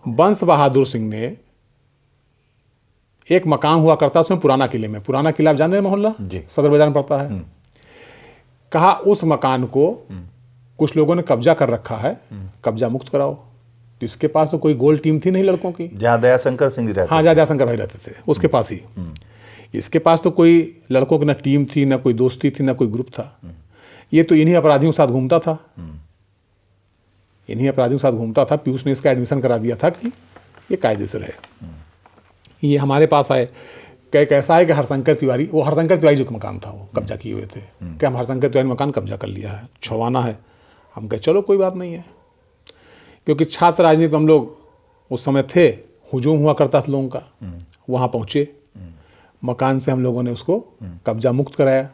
बंश बहादुर सिंह ने एक मकान हुआ करता उसमें पुराना किले में, पुराना किला आप जान रहे हैं मोहल्ला सदर बाजार में पड़ता है, कहा उस मकान को कुछ लोगों ने कब्जा कर रखा है, कब्जा मुक्त कराओ। तो इसके पास तो कोई गोल टीम थी नहीं लड़कों की, जहाँ दयाशंकर सिंह रहते, हाँ जहाँ दयाशंकर भाई रहते थे उसके पास ही। इसके पास तो कोई लड़कों की ना टीम थी, ना कोई दोस्ती थी, ना कोई ग्रुप था। ये तो इन्हीं अपराधियों के साथ घूमता था, इन्हीं अपराधियों के साथ घूमता था। पीयूष ने इसका एडमिशन करा दिया था कि ये कायदे से रहे। ये हमारे पास आए, कह कैसा है कि हरशंकर तिवारी, वो हरशंकर तिवारी जो मकान था वो कब्जा किए हुए थे, कि हम हरशंकर तिवारी मकान कब्जा कर लिया है, छुड़वाना है। हम कहे चलो कोई बात नहीं है, क्योंकि छात्र राजनीति हम लोग उस समय थे, हुजूम हुआ करता था लोगों का। वहाँ पहुँचे, मकान से हम लोगों ने उसको कब्जा मुक्त कराया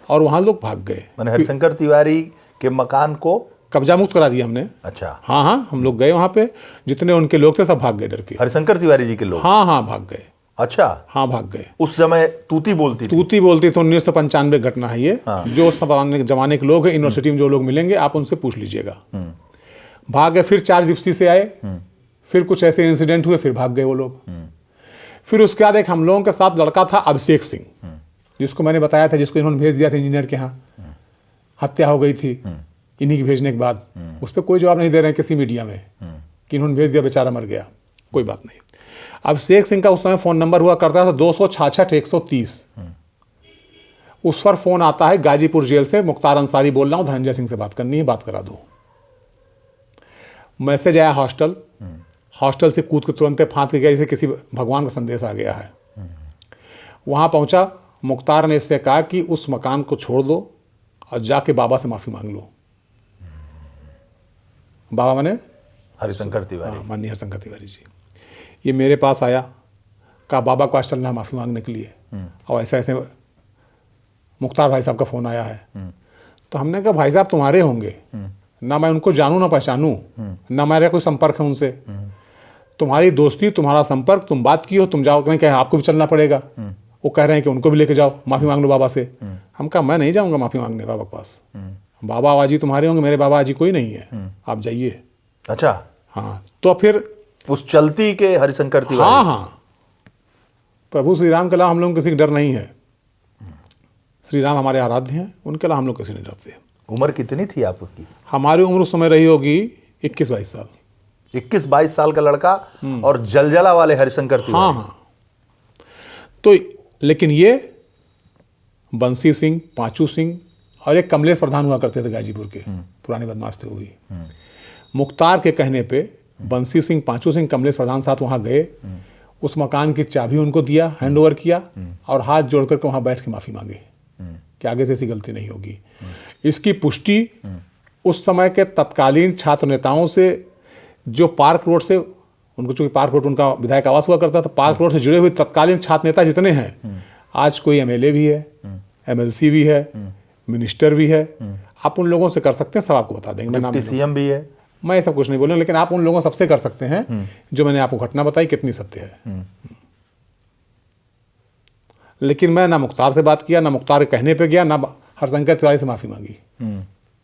और वहाँ लोग भाग गए। मैंने हरशंकर तिवारी के मकान को कब्जा मुक्त करा दिया हमने। अच्छा। हाँ हाँ, हम लोग गए वहाँ पे, जितने उनके लोग थे सब भाग गए डर के। हरशंकर तिवारी जी के लोग? हाँ हाँ भाग गए। अच्छा। हाँ भाग गए। उस समय तूती बोलती थी? तूती बोलती थी। 1995 घटना है ये। जो उस जमाने के लोग हैं, यूनिवर्सिटी में जो लोग मिलेंगे आप उनसे पूछ लीजिएगा। भाग गए। फिर 4 जिप्सी से आए, फिर कुछ ऐसे इंसिडेंट हुए, फिर भाग गए वो लोग। फिर उसके बाद एक हम लोगों के साथ लड़का था अभिषेक सिंह, जिसको मैंने बताया था, जिसको इन्होंने भेज दिया था इंजीनियर के यहाँ, हत्या हो गई थी इन्हीं की भेजने के बाद। उस पर कोई जवाब नहीं दे रहे हैं किसी मीडिया में कि इन्होंने भेज दिया, बेचारा मर गया। कोई बात नहीं। अभिषेक सिंह का उस समय फ़ोन नंबर हुआ करता था 266-130। उस पर फ़ोन आता है गाजीपुर जेल से, मुख्तार अंसारी बोल रहा हूँ, धनंजय सिंह से बात करनी है, बात करा दो। मैसेज आया हॉस्टल, हॉस्टल से कूद के तुरंत फांद के गया जैसे किसी भगवान का संदेश आ गया है। वहाँ पहुँचा, मुख्तार ने इससे कहा कि उस मकान को छोड़ दो और जाके बाबा से माफ़ी मांग लो। बाबा माने हरिशंकर तिवारी, माननीय हरिशंकर तिवारी जी। ये मेरे पास आया, कहा बाबा को आज चलना माफ़ी मांगने के लिए, और ऐसे ऐसे मुख्तार भाई साहब का फ़ोन आया है। तो हमने कहा भाई साहब तुम्हारे होंगे ना, मैं उनको जानूँ ना पहचानूँ, ना मेरा कोई संपर्क है उनसे, तुम्हारी दोस्ती, तुम्हारा संपर्क, तुम बात की हो, तुम जाओ, कहीं कहे आपको भी चलना पड़ेगा। वो कह रहे हैं कि उनको भी लेके जाओ, माफ़ी मांग लो बाबा से। हम कहा मैं नहीं जाऊँगा माफ़ी मांगने बाबा के पास, बाबा आवाजी तुम्हारे होंगे, मेरे बाबा आजी कोई नहीं है, आप जाइए। अच्छा। हाँ, तो फिर उस चलती के हरिशंकर तिवारी? हाँ हाँ, प्रभु श्री राम के अलावा हम लोग किसी का डर नहीं है। श्री राम हमारे आराध्य हैं, उनके अलावा हम लोग किसी नहीं डरते। उम्र कितनी थी आपकी? हमारी उम्र उस समय रही होगी 21-22 साल। 21-22 साल का लड़का और जलजला वाले हरिशंकर तिवारी। हाँ हाँ। तो लेकिन ये बंसी सिंह, पांचू सिंह और एक कमलेश प्रधान हुआ करते थे गाजीपुर के, पुराने बदमाश थे वो भी। मुख्तार के कहने पे बंसी सिंह, पांचू सिंह, कमलेश प्रधान साथ वहाँ गए, उस मकान की चाबी उनको दिया, हैंड ओवर किया और हाथ जोड़ करके वहाँ बैठ के माफ़ी मांगे कि आगे से ऐसी गलती नहीं होगी। इसकी पुष्टि उस समय के तत्कालीन छात्र नेताओं से, जो पार्क रोड से, उनको चूँकि पार्क रोड उनका विधायक आवास हुआ करता था, पार्क रोड से जुड़े हुए तत्कालीन छात्र नेता जितने हैं, आज कोई MLA भी है, MLC भी है, मिनिस्टर भी है, आप उन लोगों से कर सकते हैं, सब आपको बता देंगे। मैं नाम CM भी है, मैं ये सब कुछ नहीं बोल रहा, लेकिन आप उन लोगों सबसे कर सकते हैं जो मैंने आपको घटना बताई कितनी सत्य है। लेकिन मैं ना मुख्तार से बात किया, ना मुख्तार के कहने पे गया, ना हरशंकर तिवारी से माफ़ी मांगी।